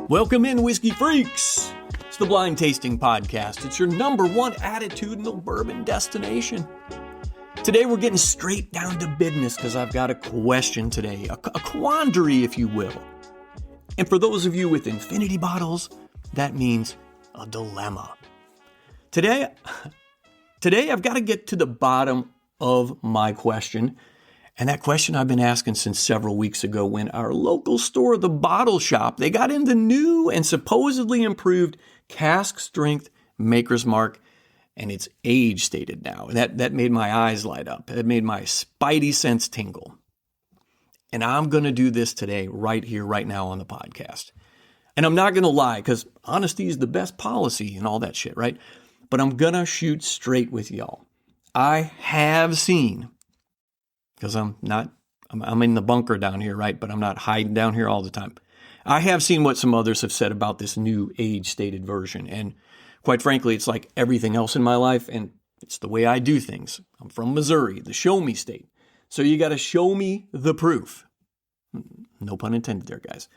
Welcome in, Whiskey Freaks! It's the Blind Tasting Podcast. It's your number one attitudinal bourbon destination. Today we're getting straight down to business because I've got a question today, a quandary, if you will. And for those of you with infinity bottles, that means a dilemma. Today I've got to get to the bottom of my question. And that question I've been asking since several weeks ago when our local store, The Bottle Shop, they got in the new and supposedly improved Cask strength Maker's Mark, and it's age stated now. That made my eyes light up. It made my spidey sense tingle. And I'm going to do this today, right here, right now on the podcast. And I'm not going to lie, because honesty is the best policy and all that shit, right? But I'm going to shoot straight with y'all. I have seen, because I'm in the bunker down here, right? But I'm not hiding down here all the time. I have seen what some others have said about this new age-stated version. And quite frankly, it's like everything else in my life, and it's the way I do things. I'm from Missouri, the show-me state. So you got to show me the proof. No pun intended there, guys.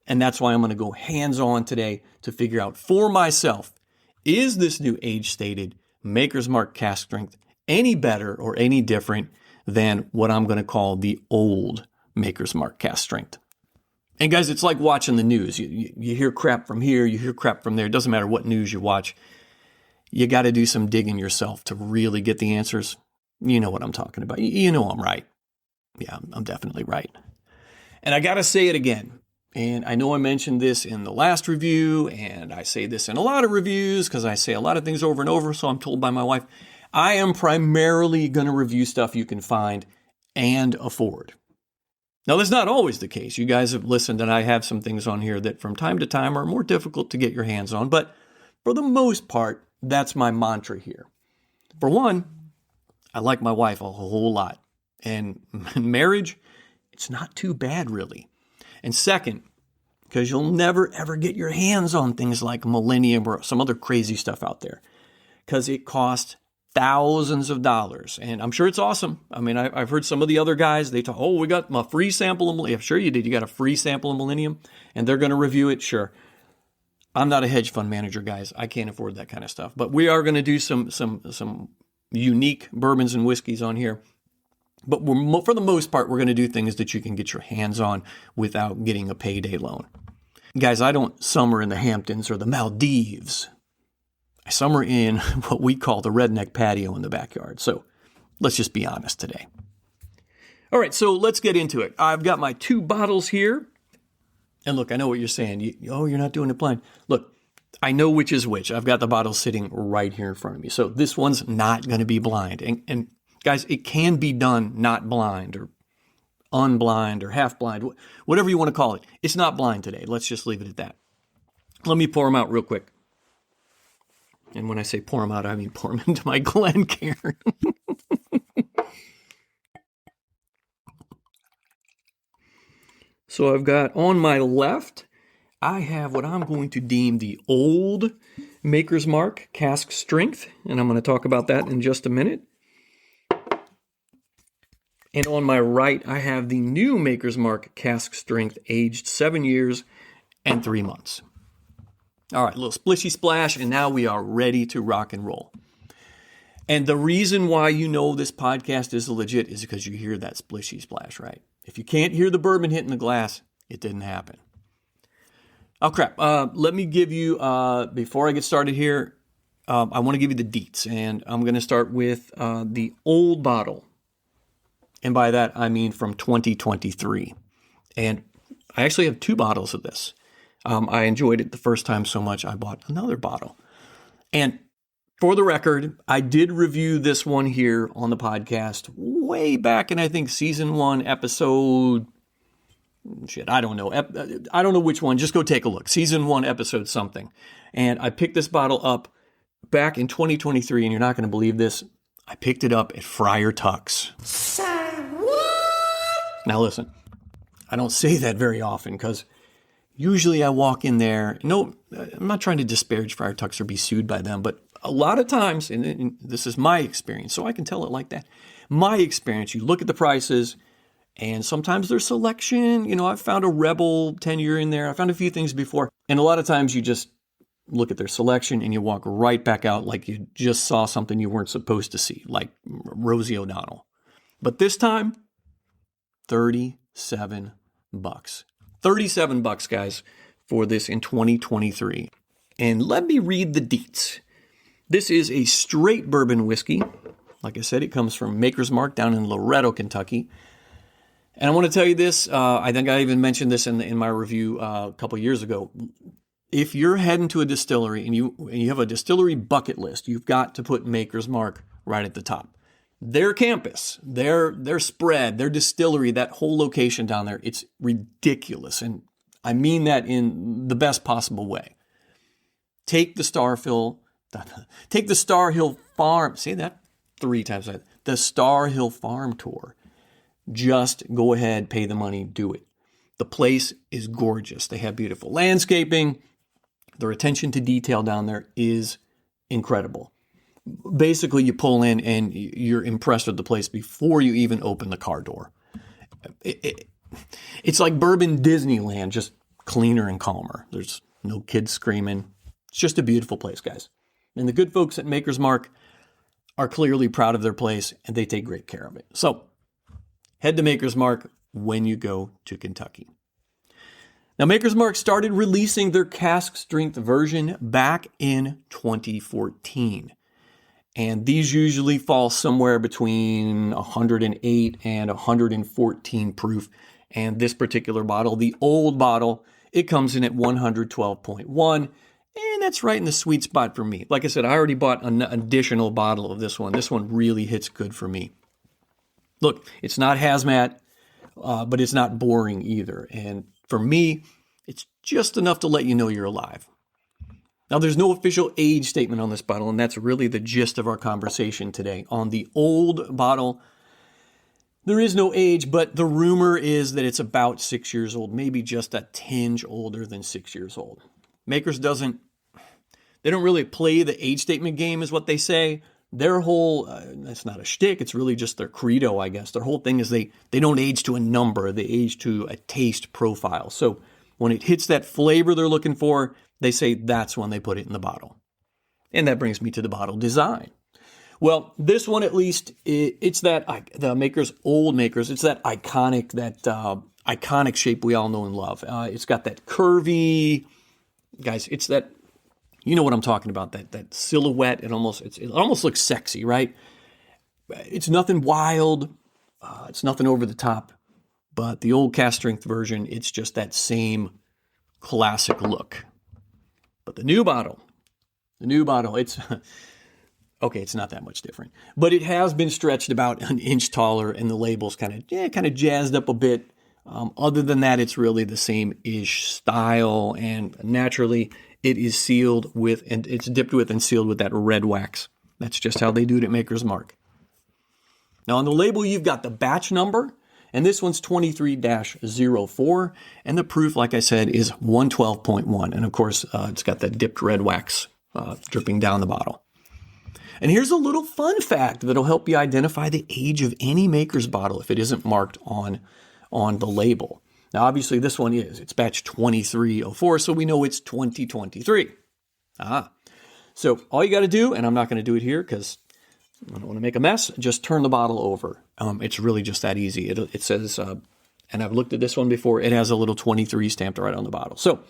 And that's why I'm going to go hands-on today to figure out for myself, is this new age-stated Maker's Mark Cask strength any better or any different than what I'm going to call the old Maker's Mark Cask strength? And guys, it's like watching the news. You hear crap from here, you hear crap from there. It doesn't matter what news you watch. You got to do some digging yourself to really get the answers. You know what I'm talking about. You know I'm right. Yeah, I'm definitely right. And I got to say it again. And I know I mentioned this in the last review, and I say this in a lot of reviews because I say a lot of things over and over, so I'm told by my wife. I am primarily going to review stuff you can find and afford. Now, that's not always the case. You guys have listened, and I have some things on here that from time to time are more difficult to get your hands on. But for the most part, that's my mantra here. For one, I like my wife a whole lot. And marriage, it's not too bad, really. And second, because you'll never, ever get your hands on things like Millennium or some other crazy stuff out there. Because it costs thousands of dollars. And I'm sure it's awesome. I mean, I've heard some of the other guys, they talk, we got my free sample of Millennium. Sure you did. You got a free sample of Millennium and they're going to review it. Sure. I'm not a hedge fund manager, guys. I can't afford that kind of stuff. But we are going to do some unique bourbons and whiskeys on here. But for the most part, we're going to do things that you can get your hands on without getting a payday loan. Guys, I don't summer in the Hamptons or the Maldives. I summer in what we call the redneck patio in the backyard. So let's just be honest today. All right, so let's get into it. I've got my two bottles here. And look, I know what you're saying. You're not doing it blind. Look, I know which is which. I've got the bottle sitting right here in front of me. So this one's not going to be blind. And guys, it can be done not blind or unblind or half blind, whatever you want to call it. It's not blind today. Let's just leave it at that. Let me pour them out real quick. And when I say pour them out, I mean pour them into my Glencairn. So I've got on my left, I have what I'm going to deem the old Maker's Mark Cask strength. And I'm going to talk about that in just a minute. And on my right, I have the new Maker's Mark Cask strength, aged 7 years and 3 months. All right, a little splishy splash, and now we are ready to rock and roll. And the reason why you know this podcast is legit is because you hear that splishy splash, right? If you can't hear the bourbon hitting the glass, it didn't happen. Oh, crap. Let me give you, before I get started here, I want to give you the deets, and I'm going to start with the old bottle. And by that, I mean from 2023. And I actually have two bottles of this. I enjoyed it the first time so much, I bought another bottle. And for the record, I did review this one here on the podcast way back in, I think, season 1, episode... I don't know. I don't know which one. Just go take a look. Season 1, episode something. And I picked this bottle up back in 2023, and you're not going to believe this. I picked it up at Friar Tuck's. Say what? Now listen, I don't say that very often because usually I walk in there. No, I'm not trying to disparage Friar Tuck's or be sued by them, but a lot of times, and this is my experience, so I can tell it like that. My experience, you look at the prices And sometimes there's selection. You know, I've found a Rebel 10-year in there. I found a few things before. And a lot of times you just look at their selection and you walk right back out like you just saw something you weren't supposed to see, like Rosie O'Donnell. But this time, $37. $37, guys, for this in 2023. And let me read the deets. This is a straight bourbon whiskey. Like I said, it comes from Maker's Mark down in Loretto, Kentucky. And I want to tell you this, I think I even mentioned this in my review a couple years ago. If you're heading to a distillery and you have a distillery bucket list, you've got to put Maker's Mark right at the top. Their campus, their spread, their distillery, that whole location down there, it's ridiculous. And I mean that in the best possible way. Take the Star Hill Farm, say that 3 times, the Star Hill Farm tour. Just go ahead, pay the money, do it. The place is gorgeous. They have beautiful landscaping. Their attention to detail down there is incredible. Basically, you pull in and you're impressed with the place before you even open the car door. It's like Bourbon Disneyland, just cleaner and calmer. There's no kids screaming. It's just a beautiful place, guys. And the good folks at Maker's Mark are clearly proud of their place, and they take great care of it. So head to Maker's Mark when you go to Kentucky. Now, Maker's Mark started releasing their cask strength version back in 2014. And these usually fall somewhere between 108 and 114 proof. And this particular bottle, the old bottle, it comes in at 112.1. And that's right in the sweet spot for me. Like I said, I already bought an additional bottle of this one. This one really hits good for me. Look, it's not hazmat, but it's not boring either. And for me, it's just enough to let you know you're alive. Now, there's no official age statement on this bottle, and that's really the gist of our conversation today. On the old bottle, there is no age, but the rumor is that it's about 6 years old, maybe just a tinge older than 6 years old. Makers they don't really play the age statement game, is what they say. Their whole, that's not a shtick, it's really just their credo, I guess. Their whole thing is they don't age to a number, they age to a taste profile. So when it hits that flavor they're looking for, they say that's when they put it in the bottle. And that brings me to the bottle design. Well, this one at least, it's that, the old Makers, it's that iconic shape we all know and love. It's got that curvy, guys, it's that, you know what I'm talking about, that silhouette. It almost looks sexy, right? It's nothing wild. It's nothing over the top. But the old cask strength version, it's just that same classic look. But the new bottle, it's, okay, it's not that much different. But it has been stretched about an inch taller, and the label's kind of jazzed up a bit. Other than that, it's really the same-ish style, and naturally, it is sealed with, and it's dipped with and sealed with that red wax. That's just how they do it at Maker's Mark. Now, on the label, you've got the batch number, and this one's 23-04, and the proof, like I said, is 112.1. And of course, it's got that dipped red wax dripping down the bottle. And here's a little fun fact that'll help you identify the age of any Maker's bottle if it isn't marked on the label. Now, obviously, this one it's batch 2304, so we know it's 2023. So all you got to do, and I'm not going to do it here because I don't want to make a mess, just turn the bottle over. It's really just that easy. It says, and I've looked at this one before, it has a little 23 stamped right on the bottle. So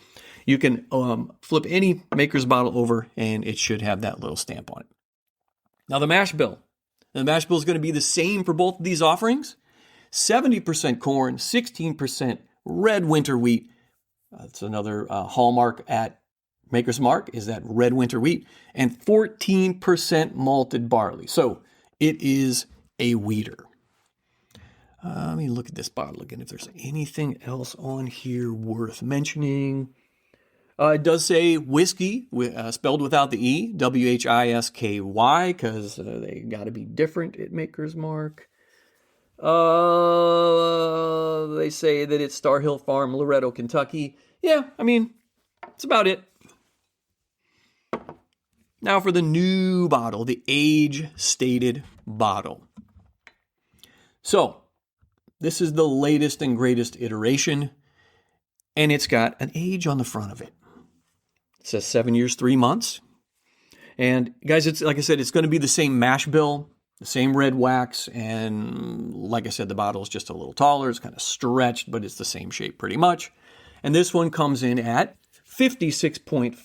you can flip any Maker's bottle over, and it should have that little stamp on it. Now, the mash bill. The mash bill is going to be the same for both of these offerings. 70% corn, 16% red winter wheat. That's another hallmark at Maker's Mark, is that red winter wheat, and 14% malted barley. So it is a wheater. Let me look at this bottle again if there's anything else on here worth mentioning. It does say whiskey, spelled without the E, Whisky, because they got to be different at Maker's Mark. They say that it's Star Hill Farm, Loretto, Kentucky. Yeah, I mean, that's about it. Now for the new bottle, the age-stated bottle. So, This is the latest and greatest iteration, and it's got an age on the front of it. It says 7 years, 3 months. And guys, it's like I said, it's going to be the same mash bill, the same red wax, and like I said, the bottle is just a little taller. It's kind of stretched, but it's the same shape pretty much. And this one comes in at 56.4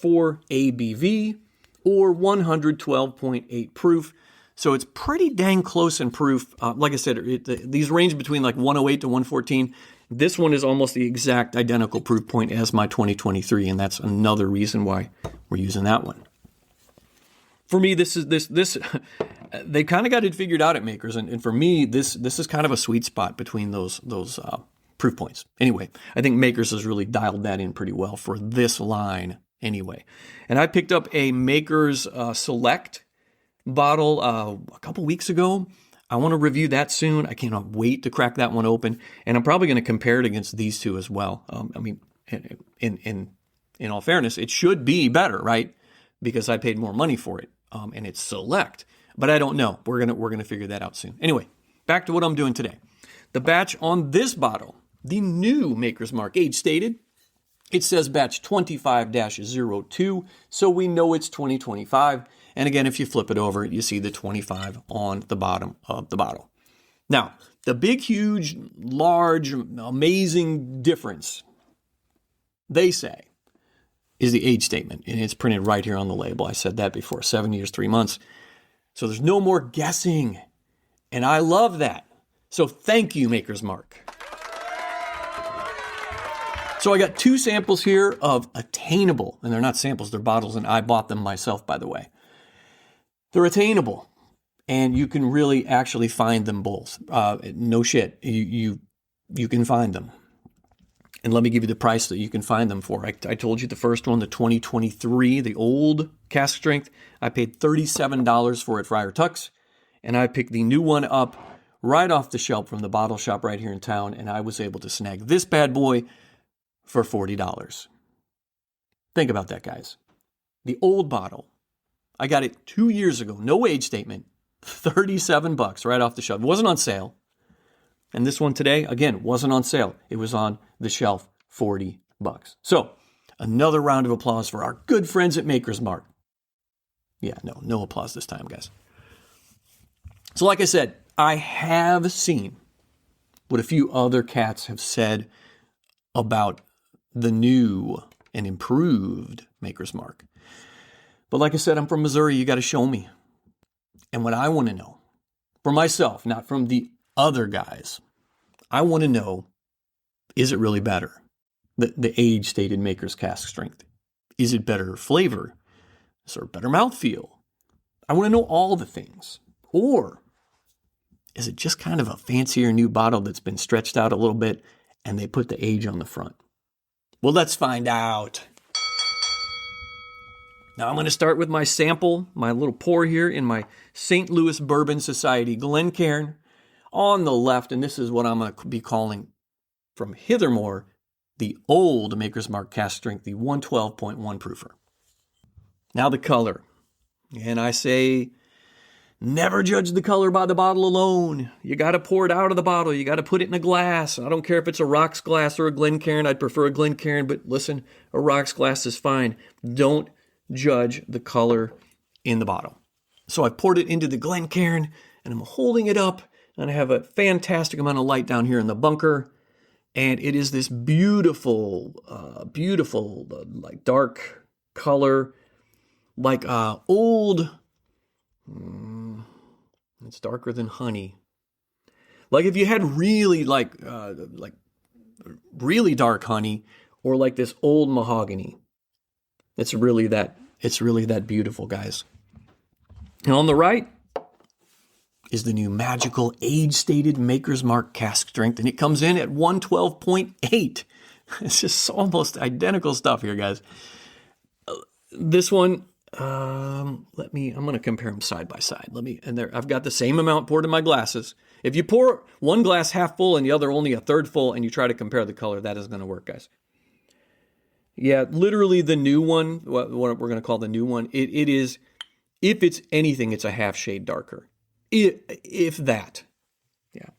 ABV or 112.8 proof. So it's pretty dang close in proof. Like I said, these range between like 108 to 114. This one is almost the exact identical proof point as my 2023, and that's another reason why we're using that one. For me, this they kind of got it figured out at Makers, and for me, this is kind of a sweet spot between those proof points. Anyway, I think Makers has really dialed that in pretty well for this line anyway. And I picked up a Makers Select bottle a couple weeks ago. I want to review that soon. I cannot wait to crack that one open, and I'm probably going to compare it against these two as well. I mean, in all fairness, it should be better, right? Because I paid more money for it, and it's Select. But I don't know. We're gonna figure that out soon. Anyway, back to what I'm doing today. The batch on this bottle, the new Maker's Mark age stated, it says batch 25-02, so we know it's 2025. And again, if you flip it over, you see the 25 on the bottom of the bottle. Now, the big, huge, large, amazing difference, they say, is the age statement. And it's printed right here on the label. I said that before, 7 years, 3 months. So there's no more guessing. And I love that. So thank you, Maker's Mark. So I got 2 samples here of Attainable. And they're not samples, they're bottles. And I bought them myself, by the way. They're Attainable. And you can really actually find them both. No shit. You can find them. And let me give you the price that you can find them for. I told you the first one, the 2023, the old cask strength, I paid $37 for it, Friar Tuck's. And I picked the new one up right off the shelf from the bottle shop right here in town. And I was able to snag this bad boy for $40. Think about that, guys. The old bottle, I got it 2 years ago, no age statement, $37 right off the shelf. It wasn't on sale. And this one today, again, wasn't on sale. It was on the shelf, $40. So, another round of applause for our good friends at Maker's Mark. Yeah, no applause this time, guys. So like I said, I have seen what a few other cats have said about the new and improved Maker's Mark. But like I said, I'm from Missouri. You got to show me. And what I want to know, for myself, not from the other guys, I want to know, is it really better? The age-stated Maker's cask strength. Is it better flavor? Is there better mouthfeel? I want to know all the things. Or is it just kind of a fancier new bottle that's been stretched out a little bit and they put the age on the front? Well, let's find out. Now I'm going to start with my sample, my little pour here in my St. Louis Bourbon Society Glencairn on the left. And this is what I'm going to be calling from hithermore the old Maker's Mark cask strength, the 112.1 proofer. Now the color. And I say, never judge the color by the bottle alone. You got to pour it out of the bottle. You got to put it in a glass. I don't care if it's a rocks glass or a Glencairn. I'd prefer a Glencairn, but listen, a rocks glass is fine. Don't judge the color in the bottle. So I poured it into the Glencairn and I'm holding it up and I have a fantastic amount of light down here in the bunker. And it is this beautiful, like dark color, like old, it's darker than honey. Like if you had really like really dark honey or like this old mahogany. It's really that beautiful, guys. And on the right is the new magical age-stated Maker's Mark cask strength, and it comes in at 112.8. It's just almost identical stuff here, guys. This one, I'm going to compare them side by side. I've got the same amount poured in my glasses. If you pour one glass half full and the other only a third full, and you try to compare the color, that isn't going to work, guys. Yeah, literally the new one, what we're going to call the new one, it is, if it's anything, it's a half shade darker. If that. Yeah.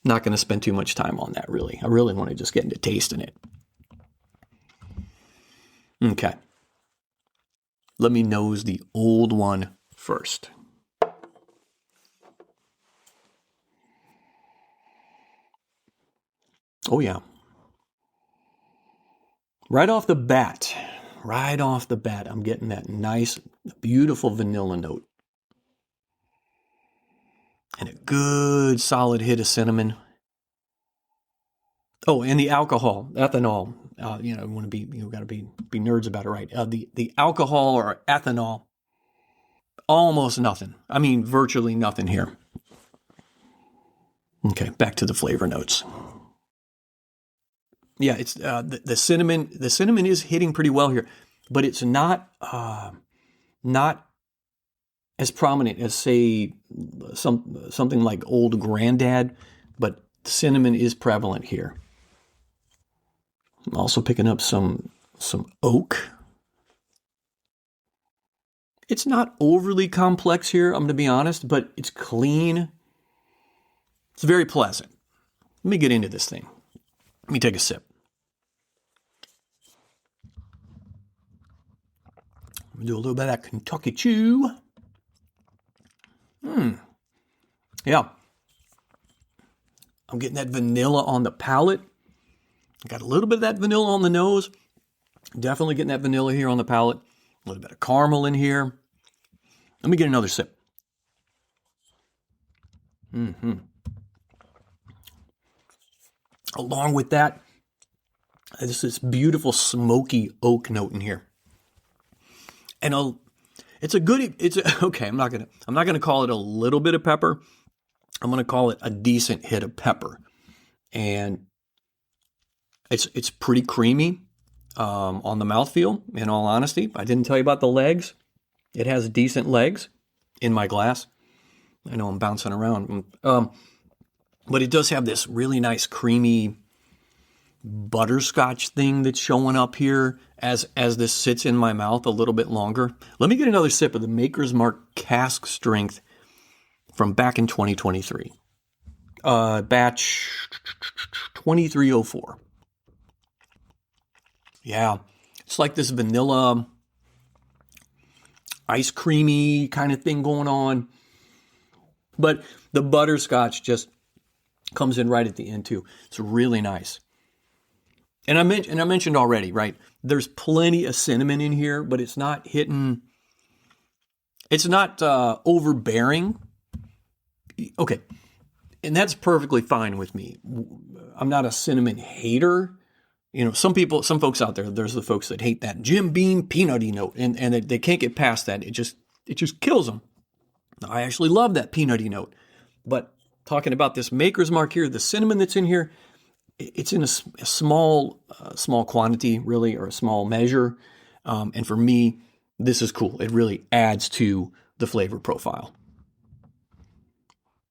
Not going to spend too much time on that, really. I really want to just get into tasting it. Okay. Let me nose the old one first. Oh, yeah. Right off the bat, I'm getting that nice, beautiful vanilla note. And a good solid hit of cinnamon. Oh, and the alcohol, ethanol. Want to be, got to be nerds about it, right? The alcohol or ethanol, almost nothing. I mean, virtually nothing here. Okay, back to the flavor notes. Yeah, it's the cinnamon. The cinnamon is hitting pretty well here, but it's not as prominent as, say, something like Old Grandad, but cinnamon is prevalent here. I'm also picking up some oak. It's not overly complex here, I'm going to be honest, but it's clean. It's very pleasant. Let me get into this thing. Let me take a sip. I'm going to do a little bit of that Kentucky Chew. Yeah. I'm getting that vanilla on the palate. I got a little bit of that vanilla on the nose. Definitely getting that vanilla here on the palate. A little bit of caramel in here. Let me get another sip. Along with that, there's this beautiful smoky oak note in here. And okay, I'm not gonna call it a little bit of pepper. I'm gonna call it a decent hit of pepper. And it's pretty creamy on the mouthfeel, in all honesty. I didn't tell you about the legs. It has decent legs in my glass. I know I'm bouncing around. But it does have this really nice creamy butterscotch thing that's showing up here as this sits in my mouth a little bit longer. Let me get another sip of the Maker's Mark Cask Strength from back in 2023. Batch 2304. Yeah, it's like this vanilla, ice creamy kind of thing going on. But the butterscotch just comes in right at the end too. It's really nice. And I mentioned already, right? There's plenty of cinnamon in here, but it's not hitting. It's not overbearing. Okay, and that's perfectly fine with me. I'm not a cinnamon hater. Some folks out there, there's the folks that hate that Jim Beam peanutty note, and they can't get past that. It just kills them. I actually love that peanutty note, but talking about this Maker's Mark here, the cinnamon that's in here, it's in a small quantity, really, or a small measure. And for me, this is cool. It really adds to the flavor profile.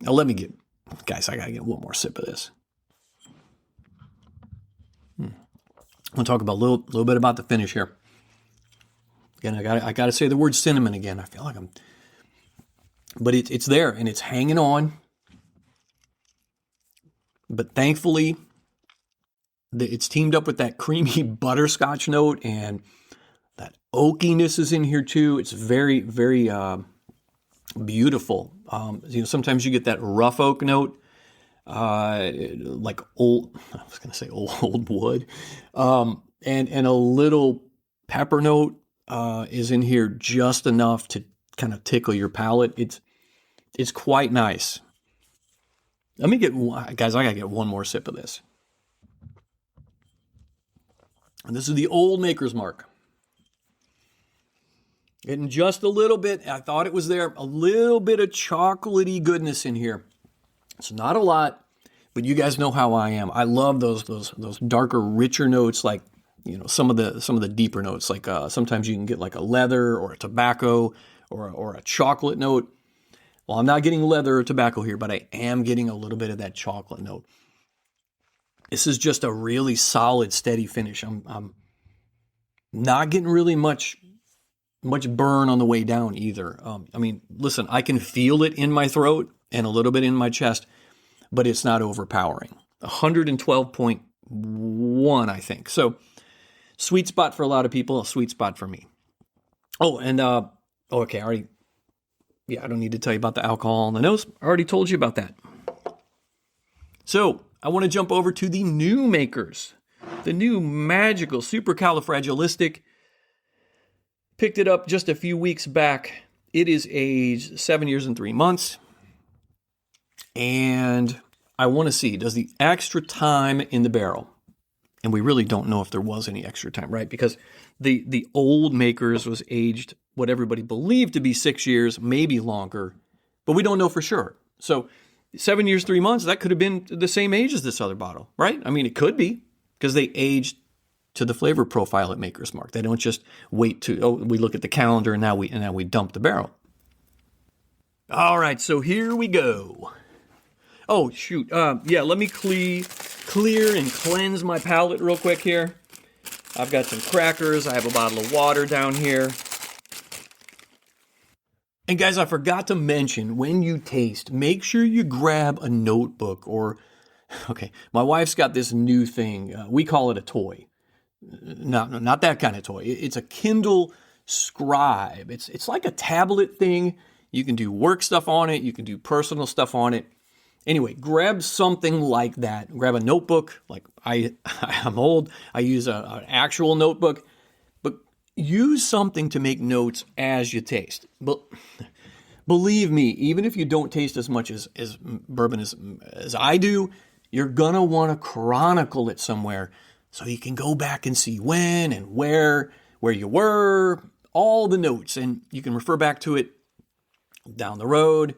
Now I gotta get one more sip of this. I'm gonna talk about a little bit about the finish here. Again, I gotta say the word cinnamon again. I feel like but it's there and it's hanging on. But thankfully, it's teamed up with that creamy butterscotch note, and that oakiness is in here too. It's very, very beautiful. Sometimes you get that rough oak note, like old wood, and a little pepper note is in here just enough to kind of tickle your palate. It's quite nice. Let me I gotta get one more sip of this. And this is the old Maker's Mark. Getting just a little bit, I thought it was there, a little bit of chocolatey goodness in here. It's not a lot, but you guys know how I am. I love those darker, richer notes, like some of the deeper notes. Like sometimes you can get like a leather or a tobacco or a chocolate note. Well, I'm not getting leather or tobacco here, but I am getting a little bit of that chocolate note. This is just a really solid, steady finish. I'm not getting really much burn on the way down either. Listen, I can feel it in my throat and a little bit in my chest, but it's not overpowering. 112.1, I think. So sweet spot for a lot of people, a sweet spot for me. Oh, and, okay, I don't need to tell you about the alcohol on the nose. I already told you about that. So I want to jump over to the new makers. The new magical supercalifragilistic. Picked it up just a few weeks back. It is aged 7 years and 3 months. And I want to see, does the extra time in the barrel, and we really don't know if there was any extra time, right? Because the old makers was aged what everybody believed to be 6 years, maybe longer, but we don't know for sure. So 7 years, 3 months, that could have been the same age as this other bottle, right? I mean, it could be, because they aged to the flavor profile at Maker's Mark. They don't just wait to, we look at the calendar and now we dump the barrel. All right, so here we go. Oh, shoot. Let me clear and cleanse my palate real quick here. I've got some crackers. I have a bottle of water down here. And guys, I forgot to mention, when you taste, make sure you grab a notebook or, okay, my wife's got this new thing. We call it a toy. Not that kind of toy. It's a Kindle Scribe. It's like a tablet thing. You can do work stuff on it. You can do personal stuff on it. Anyway, grab something like that. Grab a notebook. Like I'm old. I use an actual notebook. But use something to make notes as you taste. But believe me, even if you don't taste as much as bourbon as I do, you're going to want to chronicle it somewhere so you can go back and see when and where you were, all the notes. And you can refer back to it down the road.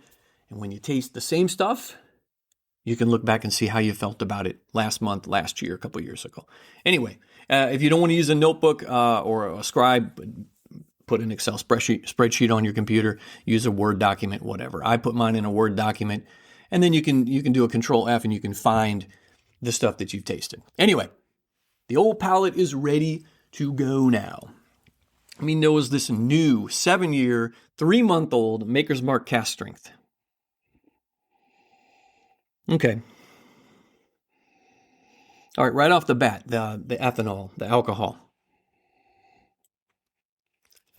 And when you taste the same stuff, you can look back and see how you felt about it last month, last year, a couple years ago. Anyway, if you don't want to use a notebook or a scribe, put an Excel spreadsheet on your computer, use a Word document, whatever. I put mine in a Word document, and then you can do a Control F and you can find the stuff that you've tasted. Anyway, the old palate is ready to go now. Let me nose this new 7-year, 3-month-old Maker's Mark cask strength. Okay. All right, right off the bat, the ethanol, the alcohol.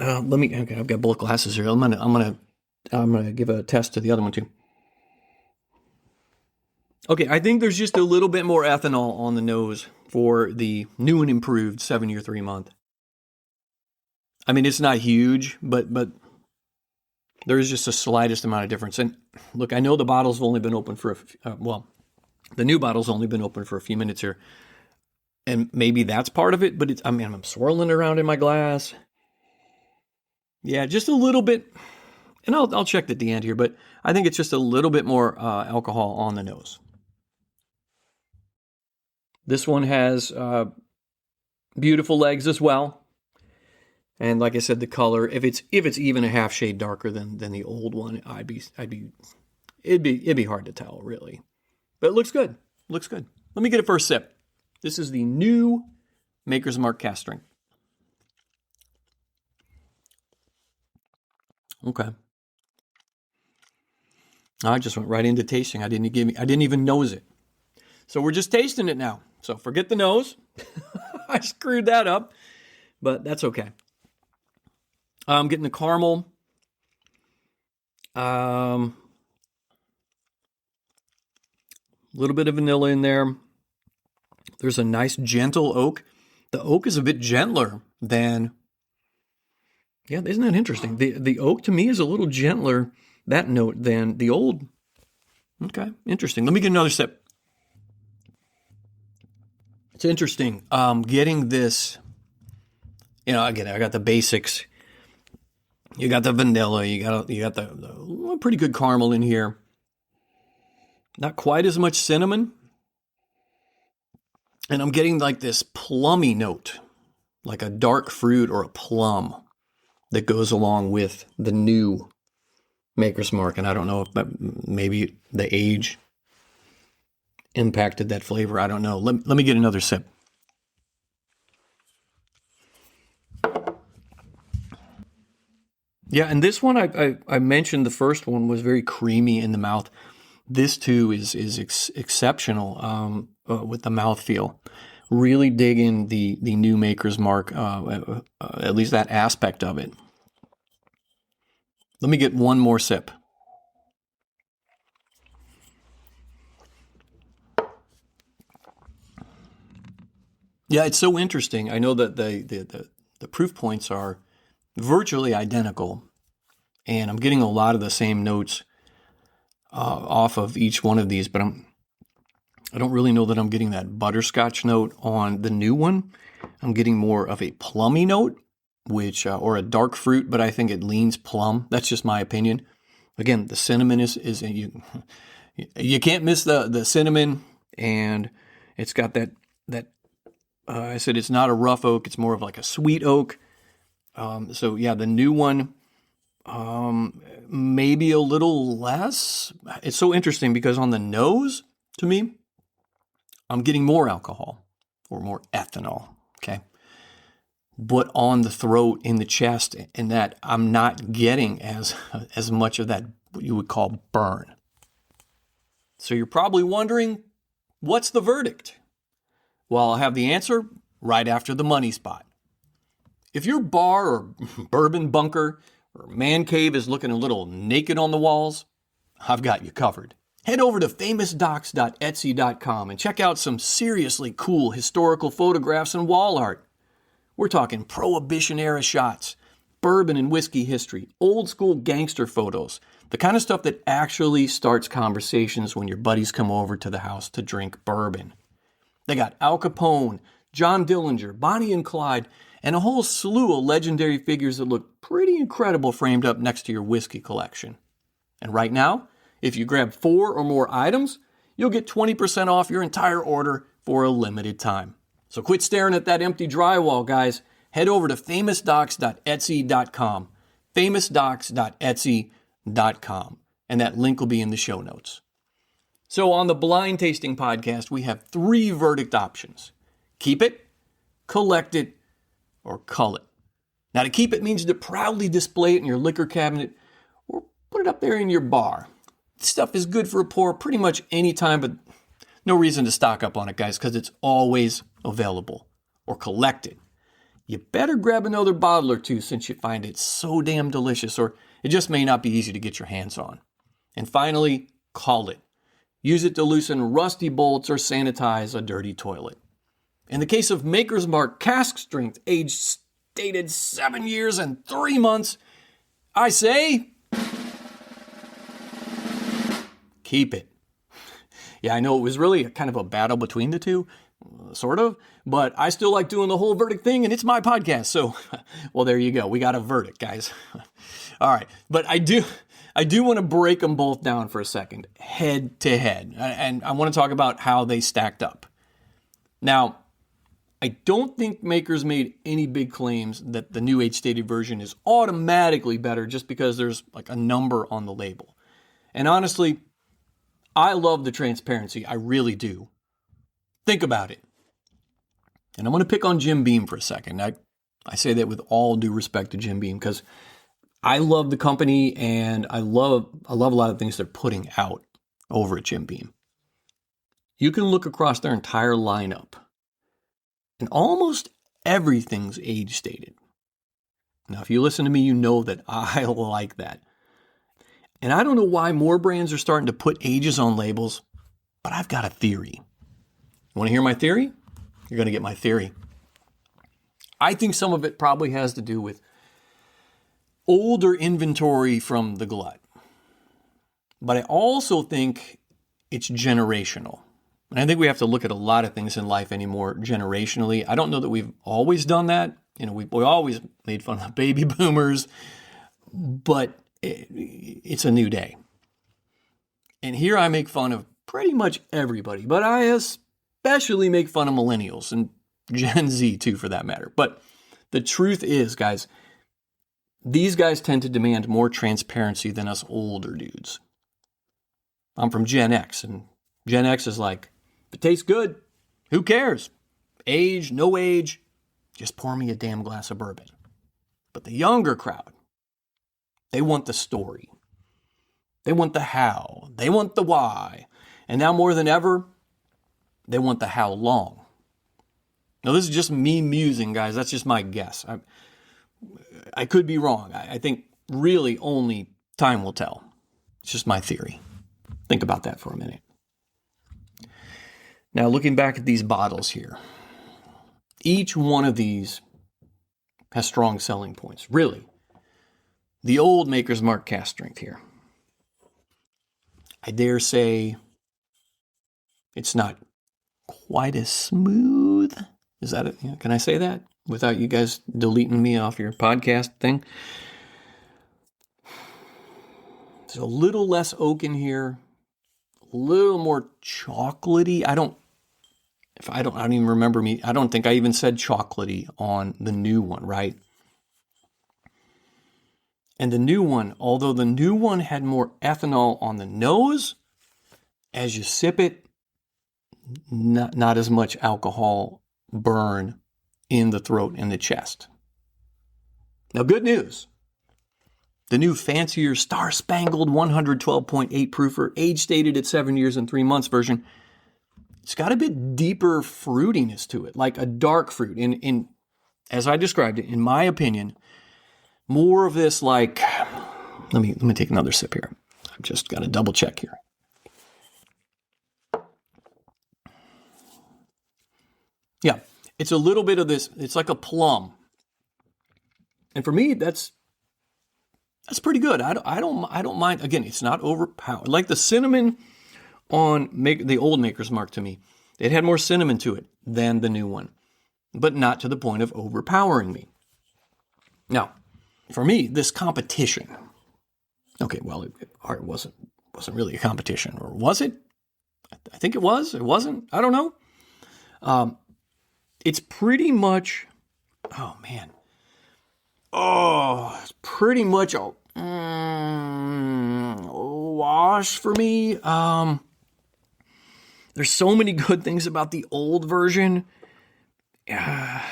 Okay, I've got both glasses here. I'm gonna give a test to the other one too. Okay, I think there's just a little bit more ethanol on the nose for the new and improved 7-year, 3-month. I mean, it's not huge, but there is just the slightest amount of difference. And look, I know the bottle's only been open for the new bottle's only been open for a few minutes here, and maybe that's part of it. But I'm swirling around in my glass. Yeah, just a little bit, and I'll check at the end here, but I think it's just a little bit more alcohol on the nose. This one has beautiful legs as well. And like I said, the color, if it's even a half shade darker than the old one, it'd be hard to tell, really. But it looks good. Looks good. Let me get a first sip. This is the new Maker's Mark cask strength. Okay. I just went right into tasting. I didn't even nose it. So we're just tasting it now. So forget the nose. I screwed that up, but that's okay. I'm getting the caramel. A little bit of vanilla in there. There's a nice gentle oak. The oak is a bit gentler than, yeah, isn't that interesting? The oak to me is a little gentler, that note, than the old. Okay, interesting. Let me get another sip. It's interesting. Getting this, again, I got the basics. You got the vanilla. You got the pretty good caramel in here. Not quite as much cinnamon. And I'm getting like this plummy note, like a dark fruit or a plum that goes along with the new Maker's Mark. And I don't know if maybe the age impacted that flavor. I don't know. Let me get another sip. Yeah, and this one, I mentioned the first one was very creamy in the mouth. This too is exceptional with the mouthfeel. Really digging the new Maker's Mark, at least that aspect of it. Let me get one more sip. Yeah, it's so interesting. I know that the proof points are virtually identical, and I'm getting a lot of the same notes off of each one of these, but I don't really know that I'm getting that butterscotch note on the new one. I'm getting more of a plummy note, which or a dark fruit, but I think it leans plum. That's just my opinion. Again, the cinnamon is you can't miss the cinnamon, and it's got that I said it's not a rough oak, it's more of like a sweet oak. So yeah, the new one maybe a little less. It's so interesting because on the nose, to me, I'm getting more alcohol or more ethanol, okay? But on the throat, in the chest, and that I'm not getting as much of that, what you would call burn. So you're probably wondering, what's the verdict? Well, I'll have the answer right after the money spot. If your bar or bourbon bunker or man cave is looking a little naked on the walls, I've got you covered. Head over to famousdocs.etsy.com and check out some seriously cool historical photographs and wall art. We're talking Prohibition-era shots, bourbon and whiskey history, old-school gangster photos, the kind of stuff that actually starts conversations when your buddies come over to the house to drink bourbon. They got Al Capone, John Dillinger, Bonnie and Clyde, and a whole slew of legendary figures that look pretty incredible framed up next to your whiskey collection. And right now, if you grab 4 or more items, you'll get 20% off your entire order for a limited time. So quit staring at that empty drywall, guys. Head over to famousdocs.etsy.com, famousdocs.etsy.com, and that link will be in the show notes. So on the Blind Tasting Podcast, we have 3 verdict options. Keep it, collect it, or cull it. Now, to keep it means to proudly display it in your liquor cabinet or put it up there in your bar. This stuff is good for a pour pretty much any time, but no reason to stock up on it, guys, because it's always available. Or collect it. You better grab another bottle or two since you find it so damn delicious, or it just may not be easy to get your hands on. And finally, cull it. Use it to loosen rusty bolts or sanitize a dirty toilet. In the case of Maker's Mark Cask Strength, aged stated 7 years and 3 months, I say, keep it. Yeah, I know it was really kind of a battle between the two, sort of, but I still like doing the whole verdict thing, and it's my podcast, so, well, there you go. We got a verdict, guys. All right, but I do want to break them both down for a second, head to head, and I want to talk about how they stacked up. Now, I don't think makers made any big claims that the new age-stated version is automatically better just because there's like a number on the label. And honestly, I love the transparency. I really do. Think about it. And I'm going to pick on Jim Beam for a second. I say that with all due respect to Jim Beam because I love the company and I love a lot of things they're putting out over at Jim Beam. You can look across their entire lineup, and almost everything's age stated. Now, if you listen to me, you know that I like that. And I don't know why more brands are starting to put ages on labels, but I've got a theory. You want to hear my theory? You're going to get my theory. I think some of it probably has to do with older inventory from the glut. But I also think it's generational. And I think we have to look at a lot of things in life anymore generationally. I don't know that we've always done that. You know, we always made fun of baby boomers, but it's a new day. And here I make fun of pretty much everybody, but I especially make fun of millennials and Gen Z too, for that matter. But the truth is, guys, these guys tend to demand more transparency than us older dudes. I'm from Gen X, and Gen X is like, if it tastes good, who cares? Age, no age, just pour me a damn glass of bourbon. But the younger crowd, they want the story. They want the how. They want the why. And now more than ever, they want the how long. Now, this is just me musing, guys. That's just my guess. I could be wrong. I think really only time will tell. It's just my theory. Think about that for a minute. Now, looking back at these bottles here, each one of these has strong selling points. Really, the old Maker's Mark cask strength here, I dare say it's not quite as smooth. Is that it? Can I say that without you guys deleting me off your podcast thing? There's a little less oak in here, a little more chocolatey. I don't even remember I don't think I even said chocolatey on the new one, right? And the new one, although the new one had more ethanol on the nose, as you sip it, not as much alcohol burn in the throat and the chest. Now, good news. The new fancier star-spangled 112.8 proofer, age stated at 7 years and 3 months version, it's got a bit deeper fruitiness to it, like a dark fruit. In as I described it, in my opinion, more of this like, let me take another sip here. I've just got to double check here. Yeah, it's a little bit of this, it's like a plum. And for me, that's pretty good. I don't mind. Again, it's not overpowered. Like the cinnamon on the old Maker's Mark to me, it had more cinnamon to it than the new one, but not to the point of overpowering me. Now, for me, this competition. Okay, well, it wasn't really a competition, or was it? I think it was. It wasn't. I don't know. It's pretty much. Oh man. Oh, it's pretty much a wash for me. There's so many good things about the old version. Dang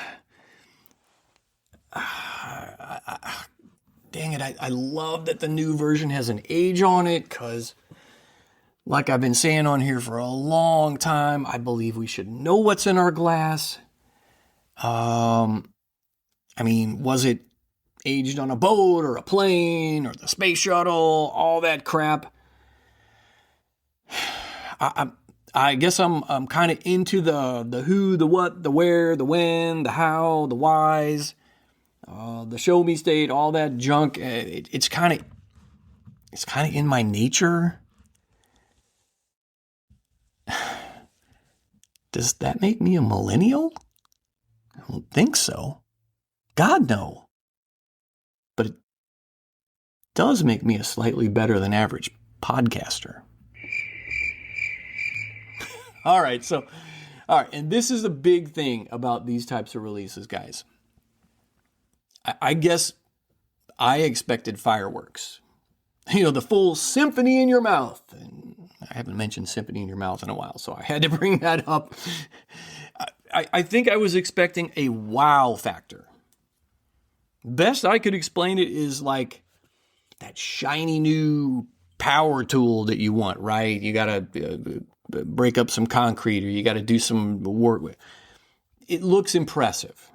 it, I love that the new version has an age on it, because like I've been saying on here for a long time, I believe we should know what's in our glass. I mean, was it aged on a boat or a plane or the space shuttle, all that crap? I guess I'm kind of into the who, the what, the where, the when, the how, the whys, the show me state, all that junk. It's kind of in my nature. Does that make me a millennial? I don't think so. God, no. But it does make me a slightly better than average podcaster. All right, and this is the big thing about these types of releases, guys. I guess I expected fireworks. You know, the full symphony in your mouth. And I haven't mentioned symphony in your mouth in a while, so I had to bring that up. I think I was expecting a wow factor. Best I could explain it is like that shiny new power tool that you want, right? You got to break up some concrete, or you got to do some work with. It looks impressive.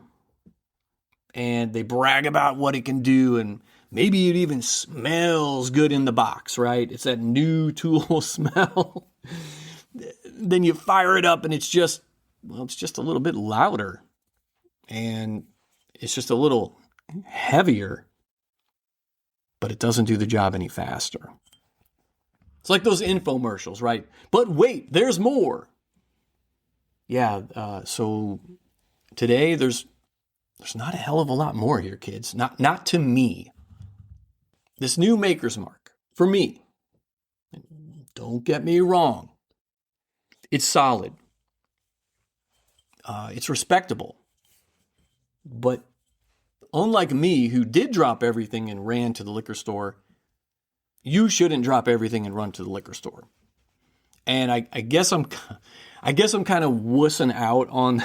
And they brag about what it can do, and maybe it even smells good in the box, right? It's that new tool smell. Then you fire it up and it's just a little bit louder, and it's just a little heavier, but it doesn't do the job any faster. It's like those infomercials, right? But wait, there's more. Yeah, so today there's not a hell of a lot more here, kids. Not to me. This new Maker's Mark, for me, don't get me wrong, it's solid. It's respectable. But unlike me, who did drop everything and ran to the liquor store, you shouldn't drop everything and run to the liquor store. And I guess I'm kind of wussing out on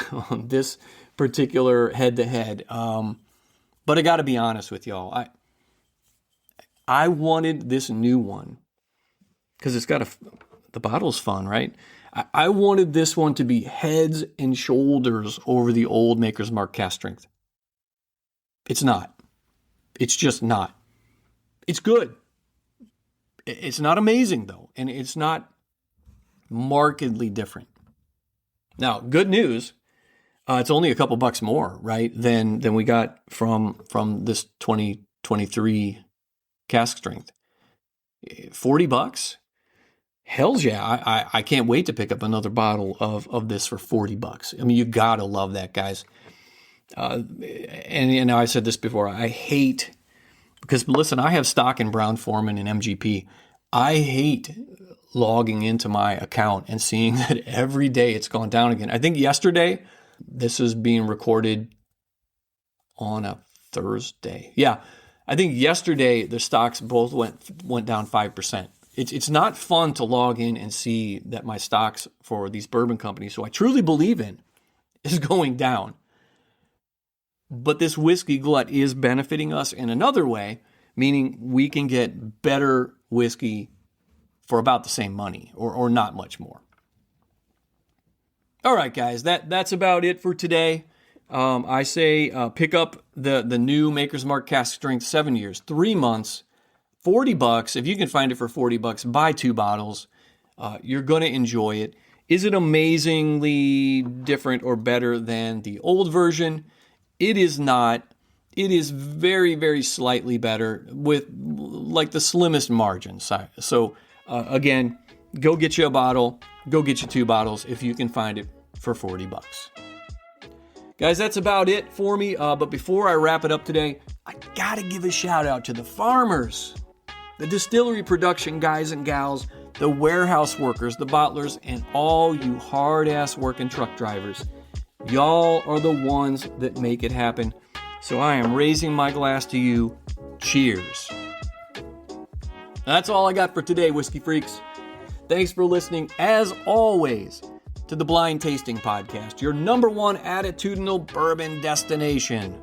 this particular head-to-head. But I got to be honest with y'all. I wanted this new one because the bottle's fun, right? I wanted this one to be heads and shoulders over the old Maker's Mark cask strength. It's not. It's just not. It's good. It's not amazing, though, and it's not markedly different. Now, good news, it's only a couple bucks more, right, than we got from this 2023 cask strength. $40? Hells yeah, I can't wait to pick up another bottle of this for $40. I mean, you gotta love that, guys. And I said this before, I hate, because listen, I have stock in Brown-Forman and MGP. I hate logging into my account and seeing that every day it's gone down again. I think yesterday, this is being recorded on a Thursday. Yeah, I think yesterday the stocks both went down 5%. It's not fun to log in and see that my stocks for these bourbon companies, who I truly believe in, is going down. But this whiskey glut is benefiting us in another way, meaning we can get better whiskey for about the same money, or not much more. All right, guys, that's about it for today. I say pick up the new Maker's Mark cask strength 7 years, 3 months, $40. If you can find it for $40, buy 2 bottles. You're going to enjoy it. Is it amazingly different or better than the old version? It is not. It is very, very slightly better with like the slimmest margins. So again, go get you a bottle. Go get you 2 bottles if you can find it for $40. Guys, that's about it for me. But before I wrap it up today, I gotta give a shout out to the farmers, the distillery production guys and gals, the warehouse workers, the bottlers, and all you hard-ass working truck drivers. Y'all are the ones that make it happen. So I am raising my glass to you. Cheers. That's all I got for today, Whiskey Freaks. Thanks for listening, as always, to the Blind Tasting Podcast, your #1 attitudinal bourbon destination.